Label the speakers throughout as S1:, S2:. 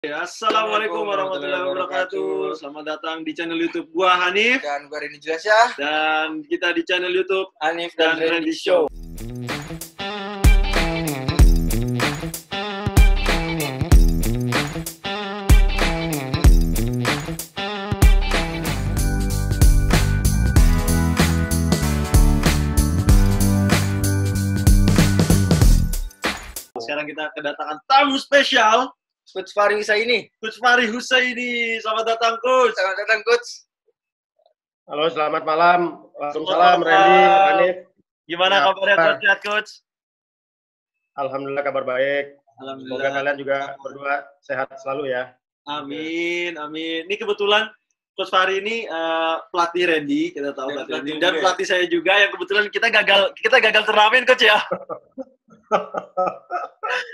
S1: Ya, Assalamualaikum warahmatullahi wabarakatuh. Selamat datang di channel YouTube gua Hanif
S2: dan gua Reni Jelasya.
S1: Dan kita di channel YouTube
S2: Hanif dan Reni Show.
S1: Sekarang kita kedatangan tamu spesial,
S2: Coach Fahri Husaini.
S1: Coach Fahri Husaini. Selamat datang, Coach.
S2: Selamat datang, Coach.
S3: Halo, selamat malam. Waalaikumsalam, Randy, Hanif.
S1: Gimana
S3: ya,
S1: kabarnya, Coach? Sehat, Coach?
S3: Alhamdulillah kabar baik.
S1: Alhamdulillah.
S3: Semoga kalian juga berdua sehat selalu ya.
S1: Amin, amin. Ini kebetulan Coach Fahri ini pelatih Randy, kita tahu pelatih Randy. Dan pelatih saya juga yang kebetulan kita gagal turnamen, Coach ya.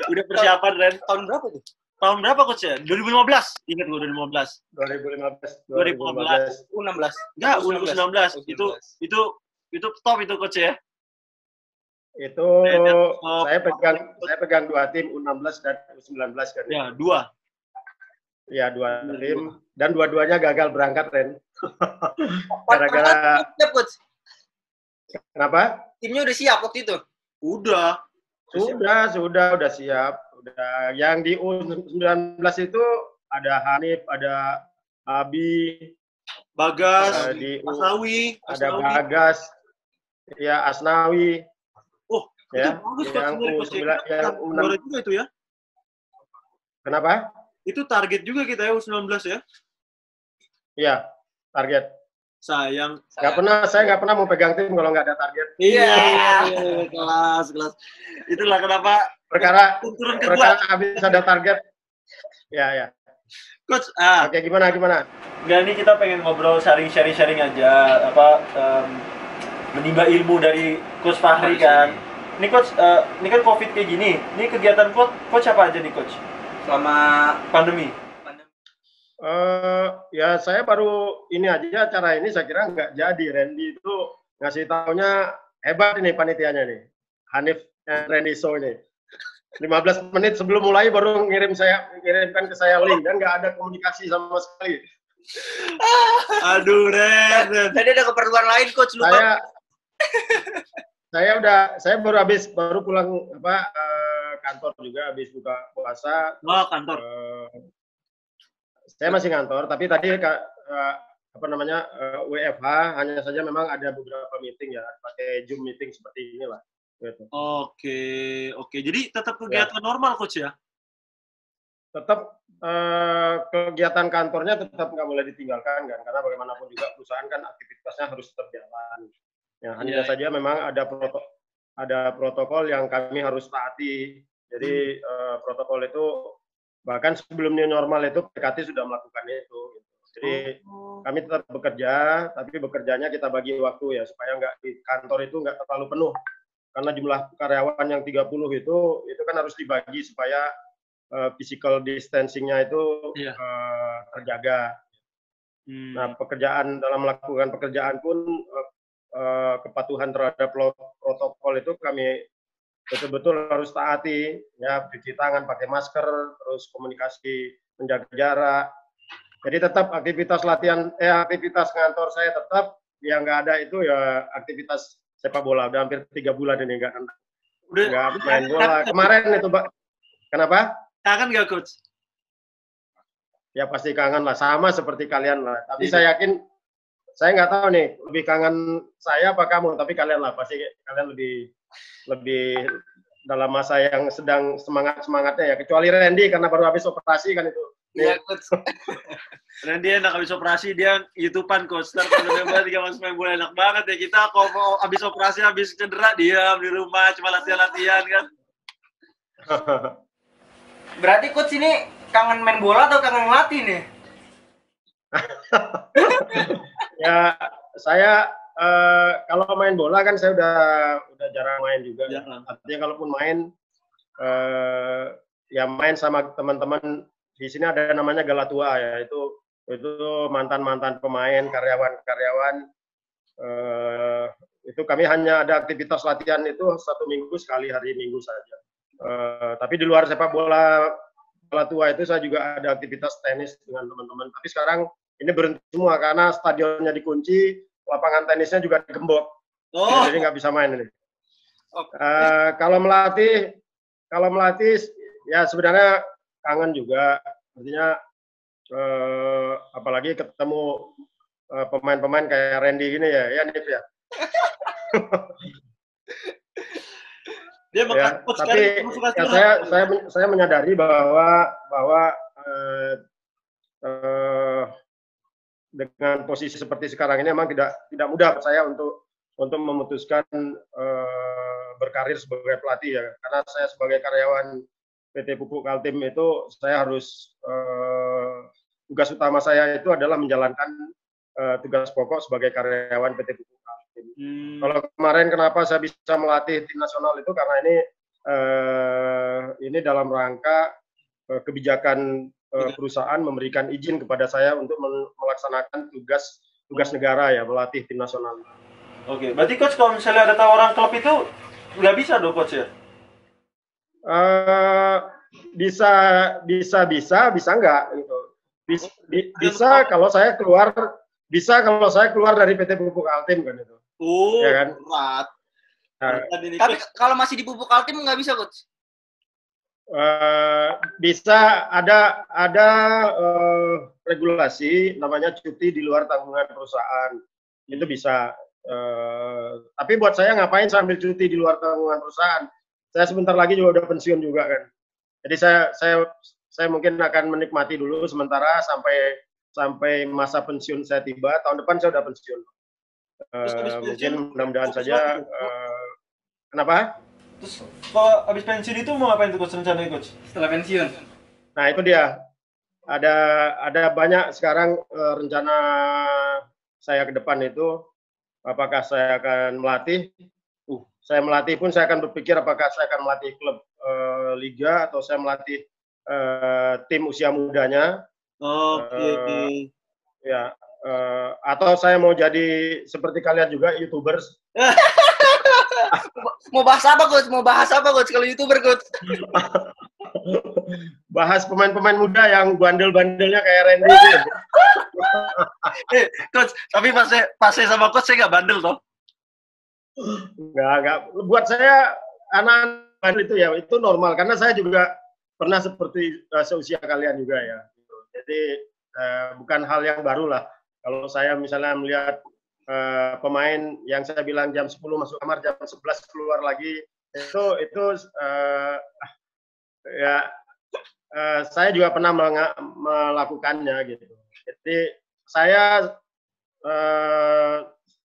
S1: Udah persiapan, Ren.
S2: Tahun berapa tuh?
S1: Tahun berapa, Coach ya? 2015. Ingat gue 2015.
S3: 2015.
S2: U16.
S1: Enggak, U19. Itu top itu, Coach ya.
S3: Itu saya pegang dua tim, U16 dan U19 kan.
S1: Ya, dua.
S3: Ya, dua tim dan dua-duanya gagal berangkat, Ren. Gara-gara
S2: siap, Coach.
S3: Kenapa?
S2: Timnya udah siap waktu itu.
S1: Udah
S3: siap. Udah yang di U19 itu ada Hanif, ada Abi,
S1: Bagas,
S3: di
S1: Asnawi,
S3: ada Bagas, ya Asnawi.
S1: Oh,
S3: ya,
S1: itu bagus,
S3: yang
S1: U19 juga itu ya.
S3: Kenapa?
S1: Itu target juga kita ya U19 ya.
S3: Iya, target.
S1: Saya
S3: nggak pernah mau pegang tim kalau nggak ada target.
S1: Iya, kelas. Itulah kenapa
S3: Perkara habis ada target. Ya.
S1: Coach,
S3: Oke, gimana?
S1: Nggak, ini kita pengen ngobrol sharing aja, menimba ilmu dari Coach Fahri kan. Ini Coach, ini kan COVID kayak gini. Ini kegiatan Coach apa aja nih, Coach?
S2: Selama
S1: pandemi.
S3: Ya saya baru ini aja acara ini saya kira nggak jadi. Randy itu ngasih taunya hebat ini panitianya nih. Hanif dan Randy Show ini. 15 menit sebelum mulai baru ngirimkan ke saya link dan nggak ada komunikasi sama sekali.
S1: Aduh, Ren.
S2: Tadi ada keperluan lain, Coach. Lupa.
S3: Saya baru pulang kantor juga habis buka puasa.
S1: Oh, kantor.
S3: Saya masih kantor, tapi tadi WFH, hanya saja memang ada beberapa meeting ya, pakai Zoom meeting seperti inilah. Gitu.
S1: Oke. Jadi tetap kegiatan normal, Coach ya?
S3: Tetap kegiatan kantornya tetap nggak boleh ditinggalkan kan, karena bagaimanapun juga perusahaan kan aktivitasnya harus tetap jalan. Ya, hanya saja memang ada protokol yang kami harus taati. Jadi protokol itu bahkan sebelum new normal itu PKT sudah melakukan itu. Jadi kami tetap bekerja, tapi bekerjanya kita bagi waktu ya supaya nggak di kantor itu nggak terlalu penuh. Karena jumlah karyawan yang 30 itu kan harus dibagi supaya physical distancing-nya itu terjaga. Nah, dalam melakukan pekerjaan pun kepatuhan terhadap protokol itu kami betul-betul harus taati, ya, cuci tangan, pakai masker, terus komunikasi, menjaga jarak. Jadi tetap aktivitas kantor saya tetap yang nggak ada itu ya aktivitas sepak bola. Udah hampir 3 bulan ini nggak main bola. Kemarin itu, Pak. Kenapa?
S1: Kangen nggak, Coach?
S3: Ya pasti kangen lah, sama seperti kalian lah. Tapi saya yakin, saya nggak tahu nih, lebih kangen saya apa kamu, tapi kalian lah, pasti kalian lebih dalam masa yang sedang semangatnya ya. Kecuali Randy karena baru habis operasi kan itu.
S2: Iya, Coach.
S1: Randy enak habis operasi, dia YouTube-an, Coach. Ntar kalau dia masuk main bola enak banget ya. Kita kalau mau habis operasi, habis cedera, diam di rumah, cuma latihan-latihan kan.
S2: Berarti Coach ini kangen main bola atau kangen ngelatih nih?
S3: Ya, saya kalau main bola kan saya udah jarang main juga. Artinya kalaupun main, ya main sama teman-teman di sini ada namanya Galatua ya, itu mantan pemain, karyawan. Itu kami hanya ada aktivitas latihan itu 1 minggu sekali, hari Minggu saja. Tapi di luar sepak bola kala tua itu saya juga ada aktivitas tenis dengan teman-teman. Tapi sekarang ini berhenti semua karena stadionnya dikunci, lapangan tenisnya juga digembok.
S1: Oh,
S3: Jadi nggak bisa main ini.
S2: Oh.
S3: Kalau melatih ya sebenarnya kangen juga. Artinya apalagi ketemu pemain-pemain kayak Randy gini ya Nif ya.
S1: dia
S3: Ya,
S1: makan coach
S3: tapi
S1: kamu suka
S3: ya
S1: curhat.
S3: saya menyadari bahwa dengan posisi seperti sekarang ini memang tidak mudah saya untuk memutuskan berkarir sebagai pelatih ya, karena saya sebagai karyawan PT Pupuk Kaltim itu saya harus tugas utama saya itu adalah menjalankan tugas pokok sebagai karyawan PT Pupuk Kaltim. Kalau kemarin kenapa saya bisa melatih tim nasional itu karena ini dalam rangka kebijakan perusahaan memberikan izin kepada saya untuk melaksanakan tugas negara ya, melatih tim nasional.
S1: Oke, berarti coach kalau misalnya ada tawaran klub itu nggak bisa dong coach ya?
S3: Bisa nggak gitu. Bisa kalau saya keluar dari PT Pupuk Kaltim kan itu.
S1: Oh,
S3: ya kan?
S1: berat.
S3: Nah,
S2: Tapi kalau masih di Pupuk Kaltim nggak bisa, coach?
S3: Bisa ada regulasi namanya cuti di luar tanggungan perusahaan. Itu bisa. Tapi buat saya ngapain saya ambil cuti di luar tanggungan perusahaan? Saya sebentar lagi juga udah pensiun juga kan. Jadi saya mungkin akan menikmati dulu sementara sampai masa pensiun saya tiba. Tahun depan saya udah pensiun. Mungkin mudah-mudahan saja. Kenapa?
S1: Terus kalau habis pensiun itu mau ngapain tuh coach rencananya coach?
S2: Setelah pensiun.
S3: Nah itu dia. Ada banyak sekarang rencana saya ke depan itu. Apakah saya akan melatih? Saya melatih pun saya akan berpikir apakah saya akan melatih klub liga atau saya melatih tim usia mudanya.
S1: Oke.
S3: Ya. Atau saya mau jadi seperti kalian juga YouTubers.
S2: Mau bahas apa, coach? Kalau YouTuber, coach?
S3: Bahas pemain-pemain muda yang bandel-bandelnya kayak Randy itu.
S1: Coach, tapi pas saya sama coach saya nggak bandel toh?
S3: Nggak. Buat saya anak-anak bandel itu ya itu normal karena saya juga pernah seperti seusia kalian juga ya. Jadi bukan hal yang baru lah. Kalau saya misalnya melihat pemain yang saya bilang jam 10 masuk kamar, jam 11 keluar lagi, itu saya juga pernah melakukannya gitu. Jadi saya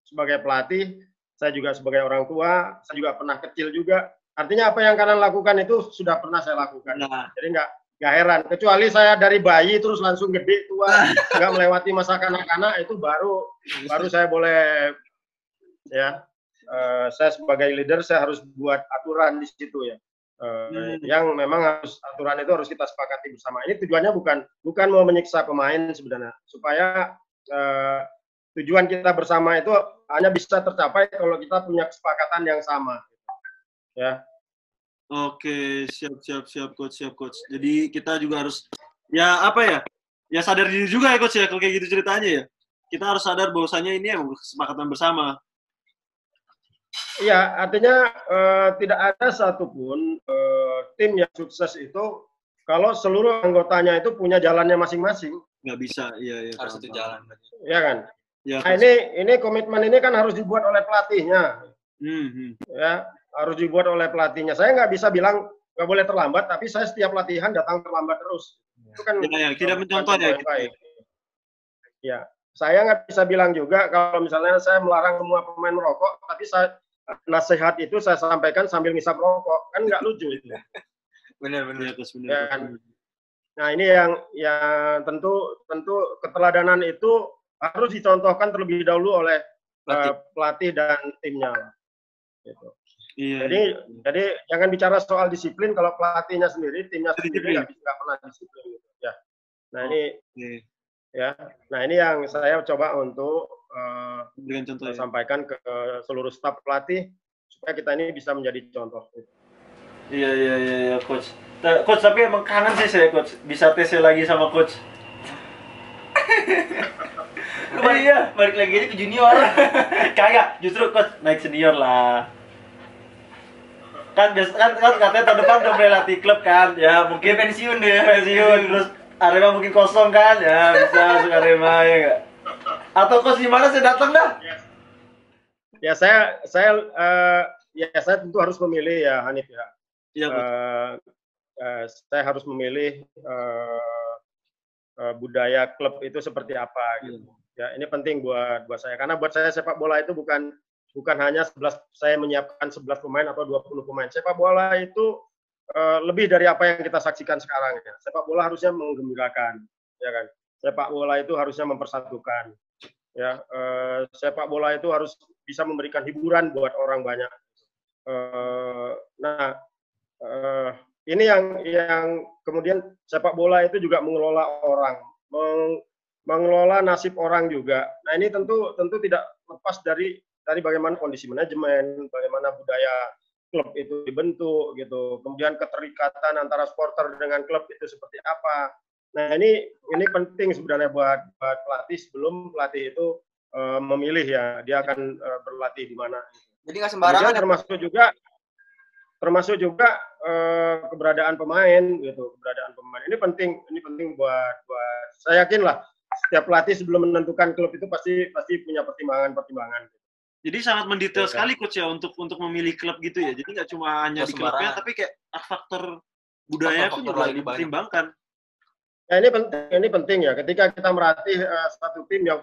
S3: sebagai pelatih, saya juga sebagai orang tua, saya juga pernah kecil juga. Artinya apa yang kalian lakukan itu sudah pernah saya lakukan. Jadi nggak heran. Kecuali saya dari bayi terus langsung gede tua, nggak melewati masa kanak-kanak, itu baru saya boleh ya. Saya sebagai leader saya harus buat aturan di situ ya. Yang memang aturan itu harus kita sepakati bersama. Ini tujuannya bukan mau menyiksa pemain sebenarnya, supaya tujuan kita bersama itu hanya bisa tercapai kalau kita punya kesepakatan yang sama. Ya.
S1: Oke, siap coach. Jadi kita juga harus ya sadar diri juga ya coach ya kalau kayak gitu ceritanya ya. Kita harus sadar bahwasanya ini emang kesepakatan bersama.
S3: Iya, artinya tidak ada satupun tim yang sukses itu kalau seluruh anggotanya itu punya jalannya masing-masing.
S1: Nggak bisa, iya.
S2: Harus satu jalan.
S3: Iya kan?
S1: Ya,
S3: nah ini komitmen ini kan harus dibuat oleh pelatihnya. Ya, harus dibuat oleh pelatihnya. Saya nggak bisa bilang nggak boleh terlambat, tapi saya setiap latihan datang terlambat terus. Itu kan
S1: tidak mencontoh ya.
S3: Ya, saya nggak bisa bilang juga kalau misalnya saya melarang semua pemain merokok, tapi nasihat itu saya sampaikan sambil ngisap rokok, kan nggak lucu itu.
S2: Benar.
S3: Ya, kan? Nah ini yang tentu keteladanan itu harus dicontohkan terlebih dahulu oleh pelatih dan timnya. Gitu.
S1: Iya.
S3: Jadi jangan bicara soal disiplin kalau pelatihnya sendiri, timnya sendiri nggak pernah disiplin. Gitu. Ya. Nah ini. Ya, nah ini yang saya coba untuk sampaikan ke seluruh staf pelatih supaya kita ini bisa menjadi contoh.
S1: Iya, coach. Coach, tapi emang kangen sih saya, coach. Bisa tes lagi sama coach.
S2: Balik lagi aja ke junior.
S1: Kagak, justru coach naik senior lah. Kan katanya tahun depan udah mulai latih klub kan. Ya, mungkin
S2: pensiun deh.
S1: pensiun terus Arema mungkin kosong kan. Ya, bisa masuk Arema ya enggak? Atau coach di mana saya datang dah?
S3: Ya saya tentu harus memilih ya Hanif ya.
S1: Iya,
S3: Saya harus memilih budaya klub itu seperti apa gitu. Ya ini penting buat saya karena buat saya sepak bola itu bukan hanya 11 saya menyiapkan 11 pemain atau 20 pemain. Sepak bola itu lebih dari apa yang kita saksikan sekarang ya. Sepak bola harusnya menggembirakan, ya kan. Sepak bola itu harusnya mempersatukan. Ya, sepak bola itu harus bisa memberikan hiburan buat orang banyak. Ini yang kemudian sepak bola itu juga mengelola orang, mengelola nasib orang juga. Nah ini tentu tidak lepas dari bagaimana kondisi manajemen, bagaimana budaya klub itu dibentuk gitu. Kemudian keterikatan antara supporter dengan klub itu seperti apa. Nah ini penting sebenarnya buat pelatih sebelum pelatih itu memilih ya dia akan berlatih di mana.
S2: Jadi nggak sembarangan.
S3: Termasuk juga keberadaan pemain gitu, ini penting buat saya yakin lah setiap pelatih sebelum menentukan klub itu pasti punya pertimbangan.
S1: Jadi sangat mendetail sekali coach ya untuk memilih klub gitu ya. Jadi nggak cuma hanya di klubnya tapi kayak faktor budaya pun juga dipertimbangkan.
S3: Ya ini penting ya ketika kita melatih satu tim yang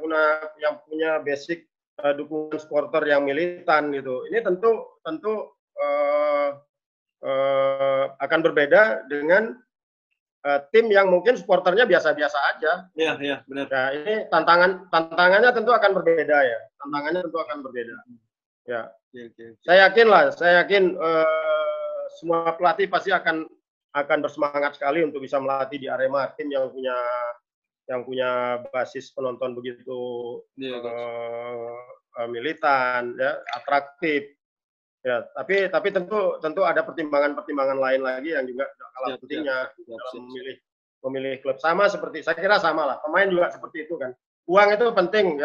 S3: punya basic dukungan supporter yang militan gitu. Ini tentu akan berbeda dengan tim yang mungkin supporternya biasa-biasa aja.
S1: Iya, benar.
S3: Ya, ini tantangannya tentu akan berbeda ya. Ya. Okay. Saya yakin semua pelatih pasti akan bersemangat sekali untuk bisa melatih di Arema, tim yang punya basis penonton begitu militan, ya, atraktif. Ya, tapi tentu ada pertimbangan lain lagi yang juga kalah pentingnya dalam memilih klub. Sama seperti saya kira sama lah. Pemain juga seperti itu kan. Uang itu penting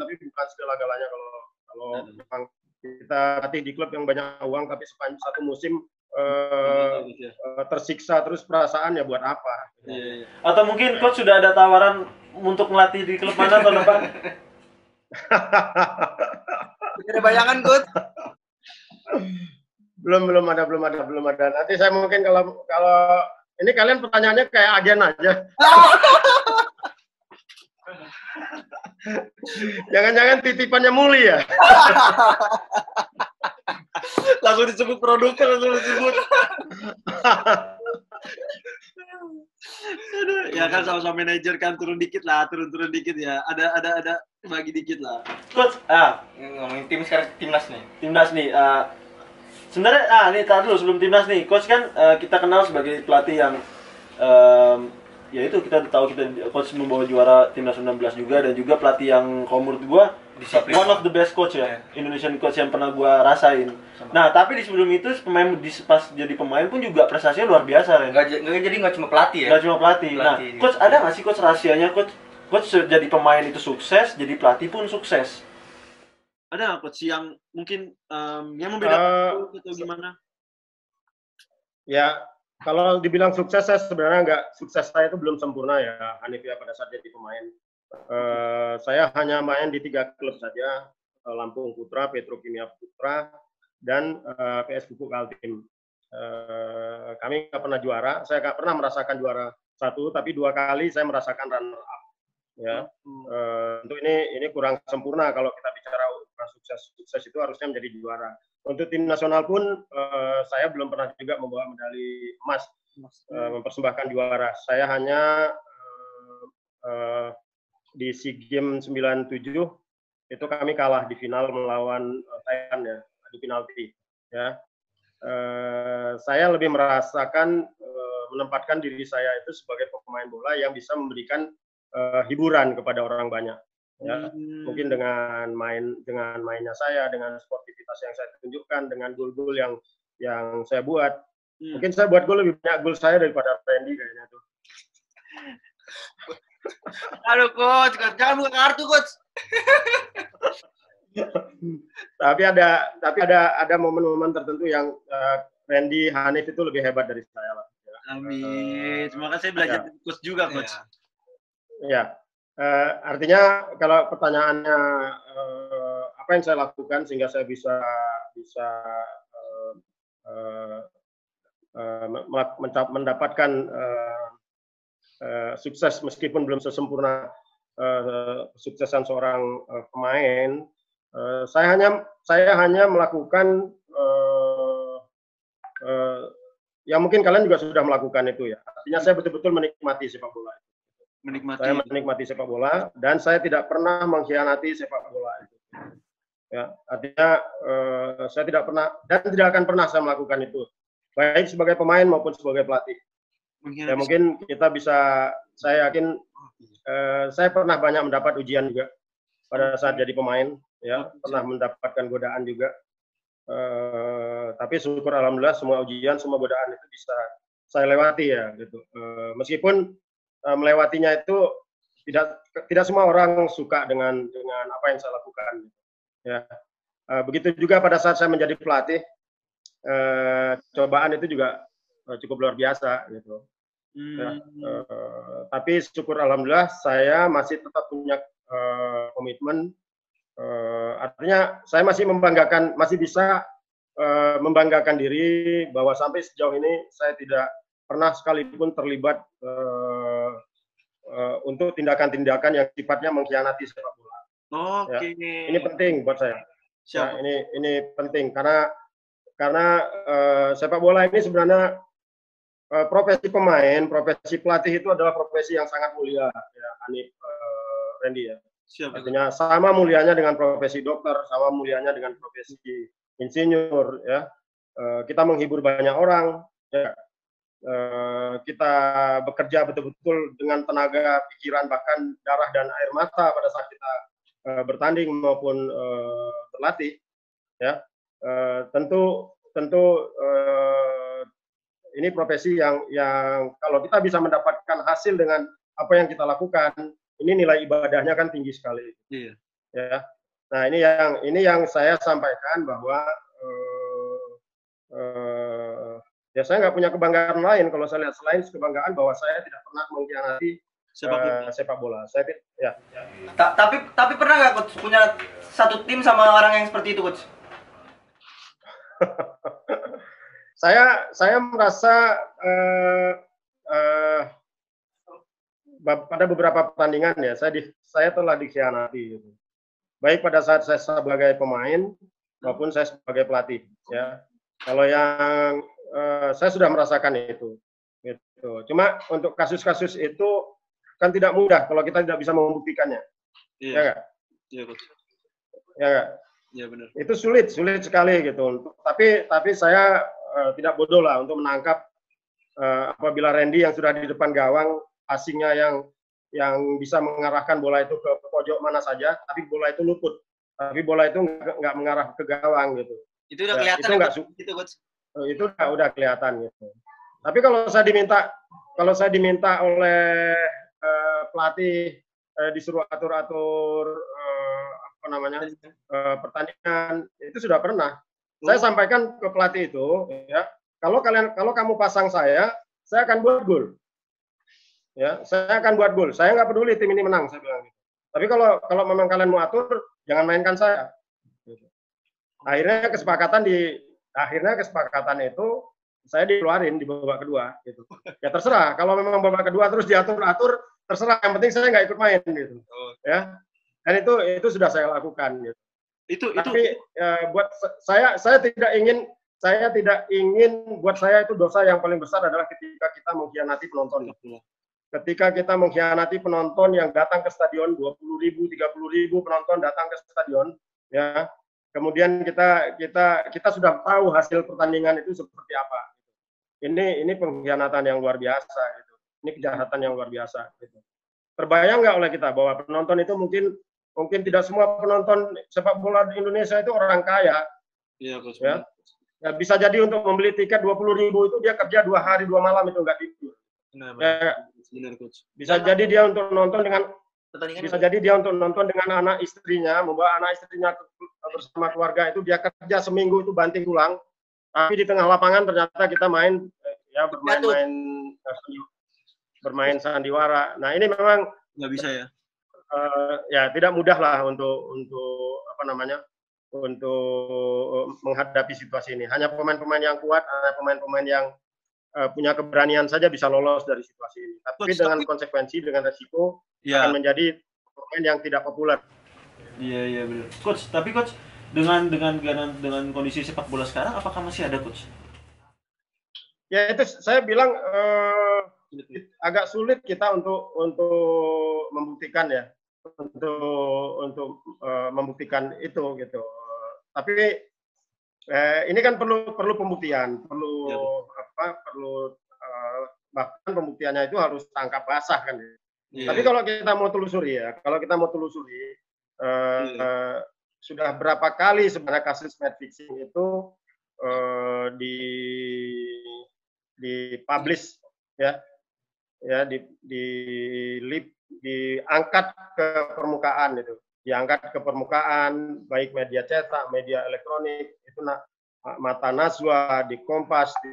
S3: tapi bukan segala-galanya kalau memang kita latih di klub yang banyak uang tapi sepanjang satu musim tersiksa terus perasaan ya buat apa?
S1: Iya. Atau mungkin coach sudah ada tawaran untuk melatih di klub mana tahun depan?
S2: Ada bayangan coach?
S3: Belum ada. Nanti saya mungkin kalau ini kalian pertanyaannya kayak agen aja. Jangan-jangan titipannya Muli ya?
S1: Langsung disebut produknya, langsung disebut. Ya kan sama-sama manajer kan turun dikit ya. Ada bagi dikit lah. Coach,
S2: ngomongin tim sekarang timnas nih.
S1: Sebenarnya nih tar dulu sebelum timnas nih. Coach kan kita kenal sebagai pelatih yang ya itu kita tahu coach membawa juara timnas 19 juga dan juga pelatih yang kalau menurut gua one of the best coach ya, Indonesian coach yang pernah gua rasain. Nah, tapi di sebelum itu pas jadi pemain pun juga prestasinya luar biasa, Ren.
S2: Nggak cuma pelatih ya.
S1: Nggak cuma pelatih. Nah, coach ada nggak sih coach rahasianya coach jadi pemain itu sukses, jadi pelatih pun sukses? Ada nggak coach yang mungkin yang membedakan atau gimana?
S3: Ya, kalau dibilang sukses, saya sebenarnya sukses saya itu belum sempurna ya, Hanif ya, pada saat jadi pemain. Saya hanya main di 3 klub saja, Lampung Putra, Petrokimia Putra, dan PS Pupuk Kaltim. Kami nggak pernah juara, saya nggak pernah merasakan juara 1, tapi 2 kali saya merasakan runner up. Ya, untuk ini kurang sempurna kalau kita bicara ukuran sukses itu harusnya menjadi juara. Untuk tim nasional pun saya belum pernah juga membawa medali emas, mempersembahkan juara. Saya hanya di SEA Games 97 itu kami kalah di final melawan Thailand ya, di penalti. Ya, saya lebih merasakan menempatkan diri saya itu sebagai pemain bola yang bisa memberikan hiburan kepada orang banyak. Ya, mungkin dengan mainnya saya, dengan sportivitas yang saya tunjukkan, dengan gol-gol yang yang saya buat. Mungkin saya buat gol lebih banyak gol saya daripada Randy kayaknya tuh.
S2: Aduh coach, jangan buka kartu coach.
S3: tapi ada momen-momen tertentu yang Randy, Hanif itu lebih hebat dari saya lah.
S1: Amin. Terima kasih belajar dari coach juga coach.
S3: Ya, artinya kalau pertanyaannya apa yang saya lakukan sehingga saya bisa mendapatkan sukses meskipun belum sesempurna kesuksesan seorang pemain, saya hanya melakukan ya mungkin kalian juga sudah melakukan itu ya. Artinya saya betul-betul menikmati sepak bola. Saya menikmati sepak bola dan saya tidak pernah mengkhianati sepak bola itu. Ya, artinya saya tidak pernah dan tidak akan pernah saya melakukan itu, baik sebagai pemain maupun sebagai pelatih. Ya mungkin kita bisa, saya yakin saya pernah banyak mendapat ujian juga pada saat jadi pemain, ya pernah mendapatkan godaan juga. Tapi syukur alhamdulillah semua ujian, semua godaan itu bisa saya lewati ya gitu. Meskipun melewatinya itu tidak semua orang suka dengan apa yang saya lakukan. Ya, begitu juga pada saat saya menjadi pelatih, cobaan itu juga cukup luar biasa gitu. Ya, tapi syukur alhamdulillah saya masih tetap punya komitmen. Artinya saya masih bisa membanggakan diri bahwa sampai sejauh ini saya tidak pernah sekalipun terlibat untuk tindakan-tindakan yang sifatnya mengkhianati sepak bola.
S1: Oke.
S3: Ya, ini penting buat saya. Ya, ini penting karena sepak bola ini sebenarnya profesi pemain, profesi pelatih itu adalah profesi yang sangat mulia, ya, Hanif, Randy ya. Artinya sama mulianya dengan profesi dokter, sama mulianya dengan profesi insinyur, ya. Kita menghibur banyak orang, ya. Kita bekerja betul-betul dengan tenaga, pikiran, bahkan darah dan air mata pada saat kita bertanding maupun berlatih, ya. Tentu ini profesi yang kalau kita bisa mendapatkan hasil dengan apa yang kita lakukan, ini nilai ibadahnya kan tinggi sekali.
S1: Iya.
S3: Ya. Nah ini yang saya sampaikan bahwa ya saya nggak punya kebanggaan lain kalau saya lihat selain kebanggaan bahwa saya tidak pernah mengkhianati sepak bola. Saya ya.
S2: Tapi pernah nggak coach punya satu tim sama orang yang seperti itu coach?
S3: Saya merasa pada beberapa pertandingan ya saya telah dikhianati gitu. Baik pada saat saya sebagai pemain maupun saya sebagai pelatih ya. Kalau yang saya sudah merasakan itu gitu. Cuma untuk kasus-kasus itu kan tidak mudah kalau kita tidak bisa membuktikannya. Iya. Ya enggak?
S1: Iya, betul.
S3: Ya enggak?
S1: Iya benar.
S3: Itu sulit sekali gitu. Tapi saya tidak bodoh lah untuk menangkap apabila Randy yang sudah di depan gawang, passingnya yang bisa mengarahkan bola itu ke pojok mana saja, tapi bola itu luput, tapi bola itu nggak mengarah ke gawang gitu.
S1: Itu udah kelihatan.
S3: Itu coach. Itu udah kelihatan gitu. Tapi kalau saya diminta oleh pelatih disuruh atur apa namanya pertandingan, itu sudah pernah. Saya sampaikan ke pelatih itu, ya, kalau kamu pasang saya akan buat gol. Ya, saya akan buat gol. Saya nggak peduli tim ini menang, saya bilang gitu. Tapi kalau memang kalian mau atur, jangan mainkan saya. Gitu. Akhirnya kesepakatan itu saya dikeluarin di babak kedua. Gitu. Ya terserah. Kalau memang babak kedua terus diatur-atur, terserah. Yang penting saya nggak ikut main. Gitu. Ya. Dan itu sudah saya lakukan. Gitu. Tapi buat saya tidak ingin buat saya itu dosa yang paling besar adalah ketika kita mengkhianati penonton. Ketika kita mengkhianati penonton yang datang ke stadion 20.000, 30.000 penonton datang ke stadion, ya. Kemudian kita sudah tahu hasil pertandingan itu seperti apa. Ini pengkhianatan yang luar biasa gitu. Ini kejahatan yang luar biasa gitu. Terbayang nggak oleh kita bahwa penonton itu mungkin tidak semua penonton sepak bola di Indonesia itu orang kaya.
S1: Iya, Coach.
S3: Ya. Ya, bisa jadi untuk membeli tiket 20.000 itu dia kerja 2 hari 2 malam itu nggak tidur.
S1: Benar,
S3: Ya,
S1: benar, coach.
S3: bisa jadi dia untuk nonton dengan
S2: Pertandingan
S3: bisa
S2: ini.
S3: jadi dia untuk nonton dengan anak istrinya, membawa anak istrinya bersama keluarga itu dia kerja seminggu itu banting tulang. Tapi di tengah lapangan ternyata kita main ya bermain sandiwara. Nah ini memang
S1: Nggak bisa ya.
S3: ya tidak mudah lah untuk apa namanya untuk menghadapi situasi ini. Hanya pemain-pemain yang kuat, hanya pemain-pemain yang punya keberanian saja bisa lolos dari situasi ini. Tapi
S1: Coach,
S3: dengan konsekuensi, dengan resiko
S1: ya.
S3: akan menjadi pemain yang tidak populer.
S1: Iya benar. Coach, tapi coach dengan kondisi sepak bola sekarang, apakah masih ada coach?
S3: Ya itu saya bilang agak sulit kita untuk membuktikan ya, untuk membuktikan itu gitu. Tapi ini kan perlu pembuktian, perlu bahkan pembuktiannya itu harus tangkap basah kan. Tapi kalau kita mau telusuri sudah berapa kali sebenarnya kasus match fixing itu dipublish ya diangkat ke permukaan itu, diangkat ke permukaan baik media cetak, media elektronik itu Mata Najwa, di Kompas, di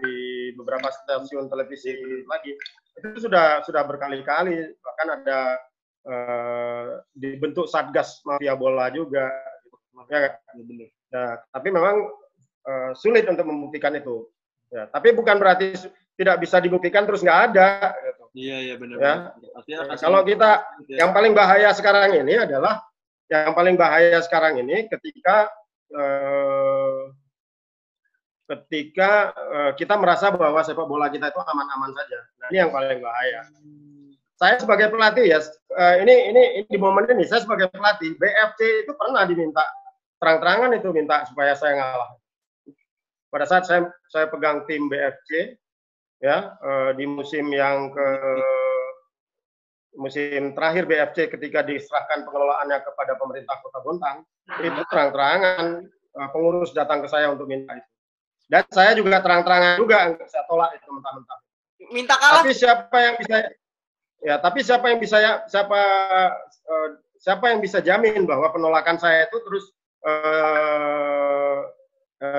S3: beberapa stasiun televisi lagi itu sudah berkali-kali, bahkan ada dibentuk satgas mafia bola juga ya. Nah, tapi memang sulit untuk membuktikan itu ya, tapi bukan berarti tidak bisa dibuktikan terus nggak ada gitu.
S1: Iya benar.
S3: Ya. Kalau kita yang paling bahaya sekarang ini adalah ketika kita merasa bahwa sepak bola kita itu aman-aman saja. Nah, ini yang paling bahaya. Saya sebagai pelatih ya, ini di momen ini saya sebagai pelatih, BFC itu pernah diminta terang-terangan itu minta supaya saya ngalah. Pada saat saya pegang tim BFC ya di musim terakhir BFC ketika diserahkan pengelolaannya kepada pemerintah Kota Bontang, itu terang-terangan pengurus datang ke saya untuk minta itu. Dan saya juga terang-terangan juga saya tolak itu mentah-mentah.
S2: Minta kalah.
S3: Tapi siapa yang bisa jamin bahwa penolakan saya itu terus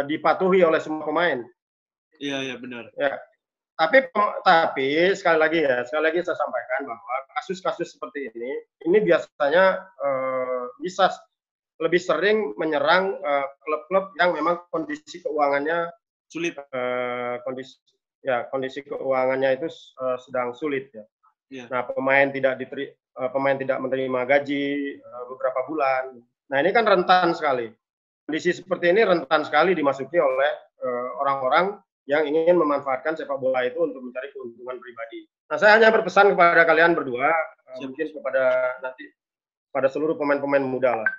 S3: dipatuhi oleh semua pemain? Iya benar. Ya. Tapi sekali lagi saya sampaikan bahwa kasus-kasus seperti ini biasanya bisa lebih sering menyerang klub-klub yang memang kondisi keuangannya sulit, kondisi keuangannya itu sedang sulit ya. Yeah. Nah, pemain tidak menerima gaji beberapa bulan. Nah, ini kan rentan sekali. Kondisi seperti ini rentan sekali dimasuki oleh orang-orang yang ingin memanfaatkan sepak bola itu untuk mencari keuntungan pribadi. Nah, saya hanya berpesan kepada kalian berdua, mungkin pada seluruh pemain-pemain muda lah.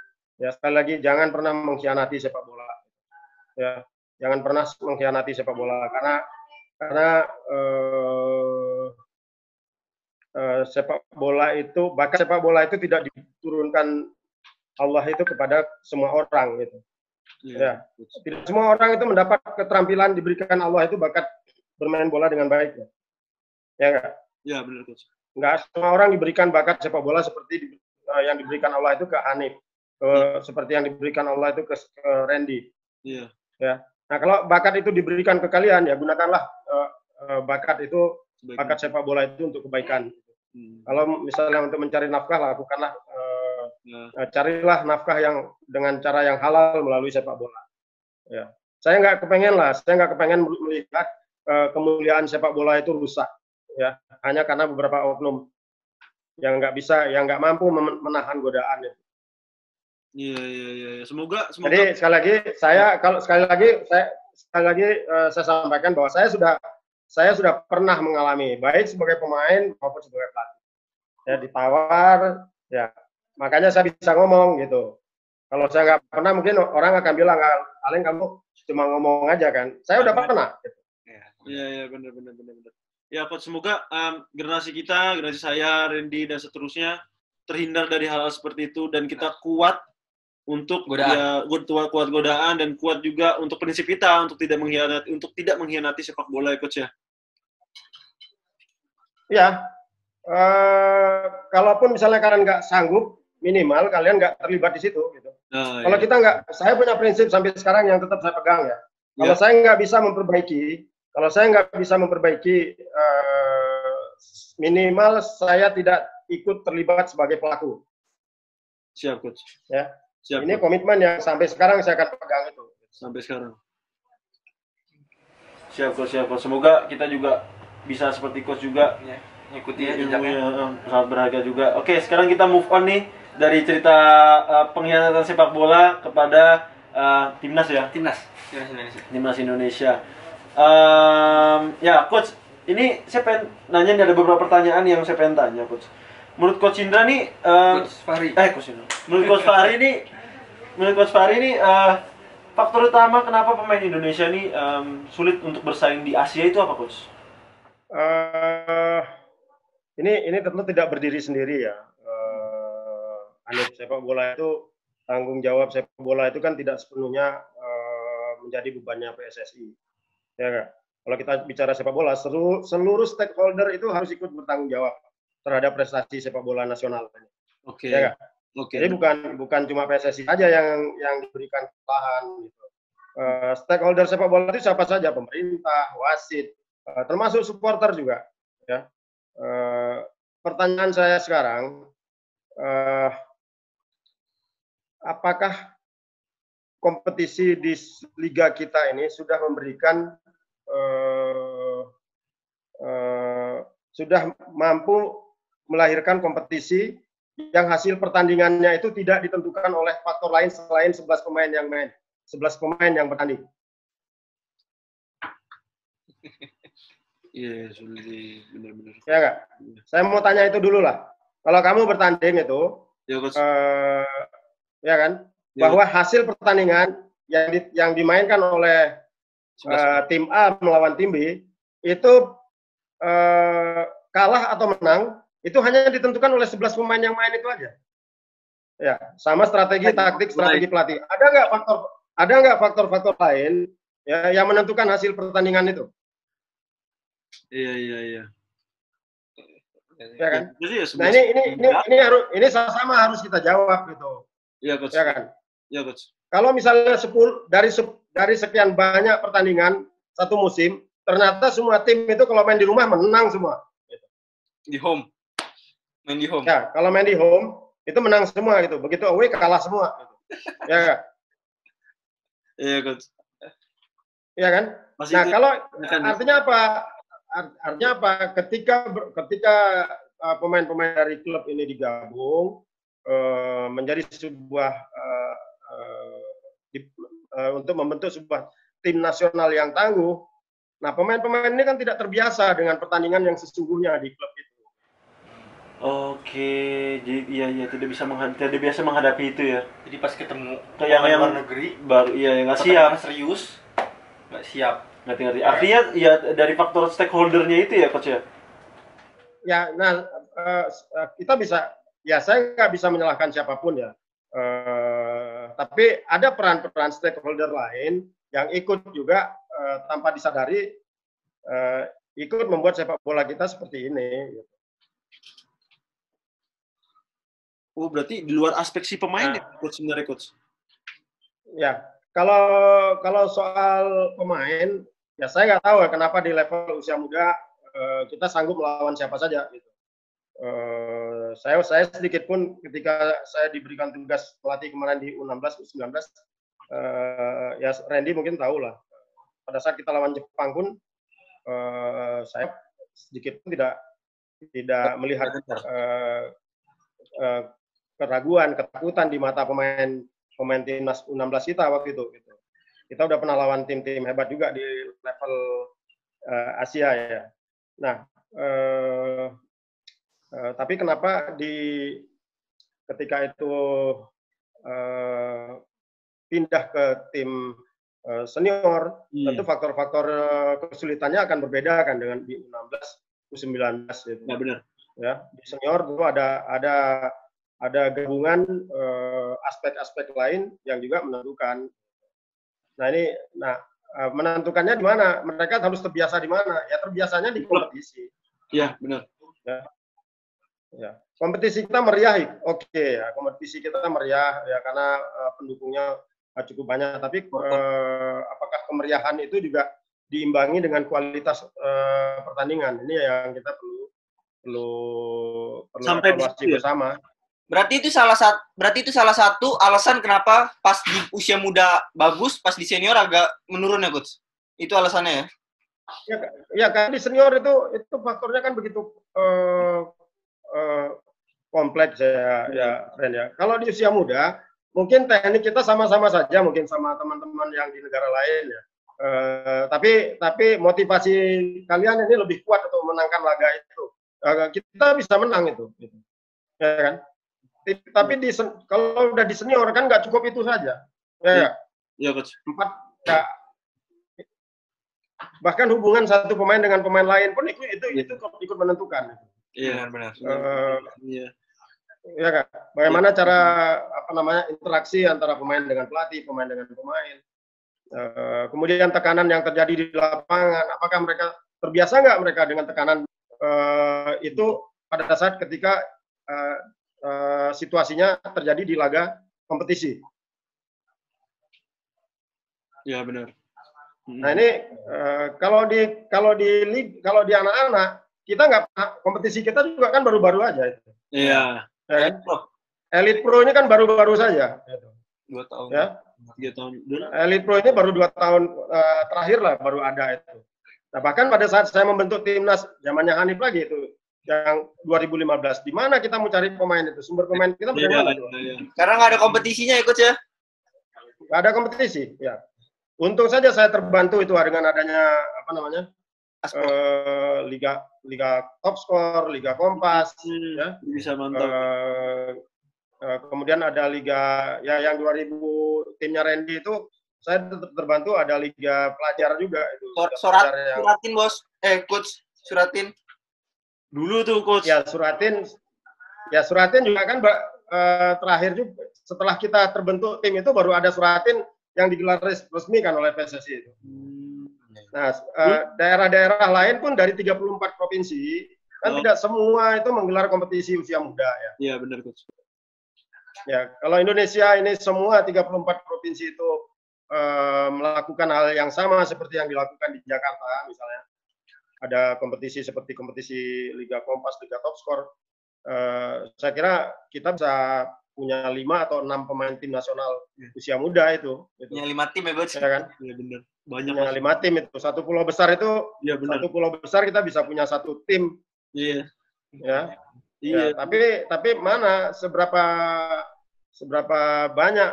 S3: Ya, sekali lagi jangan pernah mengkhianati sepak bola. Ya, jangan pernah mengkhianati sepak bola karena sepak bola itu tidak diturunkan Allah itu kepada semua orang gitu. Ya, tidak semua orang itu mendapat keterampilan diberikan Allah itu bakat bermain bola dengan baik ya. Ya enggak? Ya benar coach. Enggak semua orang diberikan bakat sepak bola seperti yang diberikan Allah itu ke Hanif, seperti yang diberikan Allah itu ke Randy. Iya. Ya. Nah, kalau bakat itu diberikan ke kalian ya gunakanlah bakat sepak bola itu untuk kebaikan. Kalau misalnya untuk mencari nafkah lakukanlah carilah nafkah yang dengan cara yang halal melalui sepak bola. Ya. Saya nggak kepengen melihat kemuliaan sepak bola itu rusak. Ya, hanya karena beberapa oknum yang nggak mampu menahan godaan itu. Iya. Semoga. Jadi sekali lagi saya sampaikan bahwa saya sudah pernah mengalami baik sebagai pemain maupun sebagai pelatih. Ya ditawar, ya makanya saya bisa ngomong gitu. Kalau saya nggak pernah mungkin orang akan bilang paling kamu cuma ngomong aja kan. Saya udah pernah. Gitu. Iya benar. Ya coach, semoga generasi saya, Randy dan seterusnya terhindar dari hal-hal seperti itu dan kita kuat
S1: untuk
S2: Godaan.
S1: kuat godaan dan kuat juga untuk prinsip kita untuk tidak mengkhianati sepak bola ya coach ya.
S3: Ya, kalaupun misalnya kalian nggak sanggup, minimal kalian nggak terlibat di situ. Gitu.
S1: Nah,
S3: Kalau
S1: ya.
S3: kita nggak, saya punya prinsip sampai sekarang yang tetap saya pegang ya. Kalau saya nggak bisa memperbaiki, minimal saya tidak ikut terlibat sebagai pelaku.
S1: Siap coach.
S3: Ya.
S1: Siap,
S3: Ini
S1: coach.
S3: komitmen yang sampai sekarang saya akan pegang itu.
S1: Sampai sekarang. Siap coach. Semoga kita juga bisa seperti coach juga.
S2: Ya, ngikuti
S1: Ilmunya sangat berharga juga. Oke, sekarang kita move on nih dari cerita pengkhianatan sepak bola kepada timnas ya.
S2: Timnas Indonesia.
S1: Ya, coach, ini saya pengen nanya nih, ada beberapa pertanyaan yang saya pengen tanya, coach. Menurut coach Indra nih,
S2: Coach Fahri.
S1: Menurut coach Fahri nih, faktor utama kenapa pemain Indonesia nih sulit untuk bersaing di Asia itu apa, coach?
S3: Ini tentu tidak berdiri sendiri ya. Anip sepak bola itu, tanggung jawab sepak bola itu kan tidak sepenuhnya menjadi bebannya PSSI. Ya kan? Kalau kita bicara sepak bola, seluruh stakeholder itu harus ikut bertanggung jawab terhadap prestasi sepak bola nasional.
S1: Oke.
S3: Ya kan?
S1: Oke.
S3: Jadi bukan cuma PSSI saja yang diberikan kesalahan. Gitu. Stakeholder sepak bola itu siapa saja, pemerintah, wasit, termasuk supporter juga. Ya. Pertanyaan saya sekarang, apakah kompetisi di liga kita ini sudah memberikan sudah mampu melahirkan kompetisi yang hasil pertandingannya itu tidak ditentukan oleh faktor lain selain 11 pemain yang main, 11 pemain yang bertanding.
S1: Iya, sulit benar-benar.
S3: Ya enggak? Saya mau tanya itu dulu lah. Kalau kamu bertanding itu,
S1: ya, coach.
S3: Ya kan, bahwa hasil pertandingan yang dimainkan oleh tim A melawan tim B itu kalah atau menang itu hanya ditentukan oleh 11 pemain yang main itu aja. Ya, sama strategi taktik, strategi pelatih. Ada nggak faktor-faktor lain ya yang menentukan hasil pertandingan itu?
S1: Iya.
S3: Ya kan?
S1: Ya,
S3: nah ini sama harus kita jawab gitu.
S1: Iya, coach.
S3: Ya kan?
S1: Iya, coach.
S3: Kalau misalnya 10 dari sekian banyak pertandingan satu musim, ternyata semua tim itu kalau main di rumah menang semua. Gitu.
S2: Di home. Main di home.
S3: Ya, kalau main di home itu menang semua gitu. Begitu away kalah semua. Gitu. Ya kan?
S1: Iya, coach.
S3: Iya kan?
S1: Masih
S3: nah, kalau
S1: artinya
S3: apa? Artinya apa? Ketika pemain-pemain dari klub ini digabung menjadi sebuah untuk membentuk sebuah tim nasional yang tangguh. Nah, pemain-pemain ini kan tidak terbiasa dengan pertandingan yang sesungguhnya di klub itu.
S1: Oke, jadi iya tidak biasa menghadapi itu ya.
S2: Jadi pas ketemu
S1: yang
S2: luar negeri
S1: baru yang nggak siap,
S2: serius, nggak siap.
S1: Ngerti. Artinya ya dari faktor stakeholdernya itu ya, coach ya.
S3: Ya, nah kita bisa, ya saya nggak bisa menyalahkan siapapun ya. Tapi ada peran-peran stakeholder lain yang ikut juga tanpa disadari ikut membuat sepak bola kita seperti ini.
S1: Oh, berarti di luar aspek si pemain ya, coach sebenarnya, coach? Ya,
S3: kalau soal pemain, ya saya nggak tahu ya kenapa di level usia muda kita sanggup melawan siapa saja. Gitu. Saya sedikit pun ketika saya diberikan tugas pelatih kemarin di U16, U19, ya Randy mungkin tahu lah. Pada saat kita lawan Jepang pun, saya sedikit pun tidak melihat keraguan, ketakutan di mata pemain timnas U16 kita waktu itu. Gitu. Kita udah pernah lawan tim-tim hebat juga di level Asia ya. Nah, tapi kenapa ketika itu pindah ke tim senior, tentu faktor-faktor kesulitannya akan berbeda kan dengan di U16, U19 gitu.
S1: Nah, benar.
S3: Ya, di senior dulu ada ada gabungan aspek-aspek lain yang juga menentukan. Nah ini, menentukannya di mana? Mereka harus terbiasa di mana? Ya terbiasanya di kompetisi.
S1: Iya, benar.
S3: Ya. Kompetisi kita meriah, oke ya. Kompetisi kita meriah ya karena pendukungnya cukup banyak. Tapi apakah kemeriahan itu juga diimbangi dengan kualitas pertandingan? Ini yang kita perlu evaluasi bersama.
S2: Berarti itu salah satu alasan kenapa pas di usia muda bagus, pas di senior agak menurun ya, Coach? Itu alasannya ya?
S3: Ya kan di senior itu faktornya kan begitu kompleks ya, Ren ya. Kalau di usia muda, mungkin teknik kita sama-sama saja, mungkin sama teman-teman yang di negara lain ya. Tapi motivasi kalian ini lebih kuat untuk menangkan laga itu. Kita bisa menang itu, ya kan? Tapi kalau udah di senior kan nggak cukup itu saja. Ya,
S1: Coach.
S3: 4 ya. Bahkan hubungan satu pemain dengan pemain lain pun itu ikut menentukan.
S1: Iya, benar.
S3: Iya. Ya kan? Bagaimana cara interaksi antara pemain dengan pelatih, pemain dengan pemain. Kemudian tekanan yang terjadi di lapangan, apakah mereka terbiasa nggak mereka dengan tekanan itu pada saat ketika situasinya terjadi di laga kompetisi.
S1: Ya benar.
S3: Nah ini kalau di anak-anak kita nggak, kompetisi kita juga kan baru-baru aja itu.
S1: Iya.
S3: Kan? Elite Pro ini kan baru-baru saja.
S1: 2 tahun.
S3: Ya.
S1: 3 tahun.
S3: Elite Pro ini baru 2 tahun terakhir lah baru ada itu. Nah bahkan pada saat saya membentuk timnas zamannya Hanif lagi itu yang 2015, di mana kita mau cari pemain itu, sumber pemain kita dari mana?
S2: Karena nggak ada kompetisinya ya, Coach ya?
S3: Nggak ada kompetisi, ya. Untung saja saya terbantu itu dengan adanya Liga Top Score, Liga Kompas, ya.
S1: Bisa mantap.
S3: Kemudian ada Liga ya yang 2000 timnya Randy itu saya terbantu ada Liga Pelajar juga itu.
S2: Suratin bos, Coach Suratin.
S3: Dulu tuh Coach. Ya Suratin juga kan terakhir juga setelah kita terbentuk tim itu baru ada Suratin yang digelar resmi kan oleh PSSI itu. Nah, daerah-daerah lain pun dari 34 provinsi kan tidak semua itu menggelar kompetisi usia muda ya.
S1: Iya benar Coach.
S3: Ya, kalau Indonesia ini semua 34 provinsi itu melakukan hal yang sama seperti yang dilakukan di Jakarta misalnya. Ada kompetisi seperti kompetisi Liga Kompas, Liga Top Score. Saya kira kita bisa punya 5 atau 6 pemain tim nasional usia muda itu.
S2: Punya 5 tim ya, Coach?
S3: Ya kan?
S1: Iya benar. Banyak.
S3: Punya 5 tim itu. Satu pulau besar itu, satu pulau besar kita bisa punya 1 tim.
S1: Iya.
S3: Ya.
S1: Iya.
S3: Ya, tapi mana seberapa banyak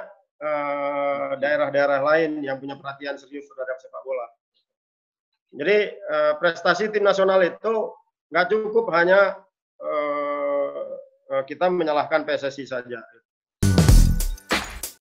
S3: daerah-daerah lain yang punya perhatian serius terhadap sepak bola. Jadi prestasi tim nasional itu nggak cukup hanya kita menyalahkan PSSI saja.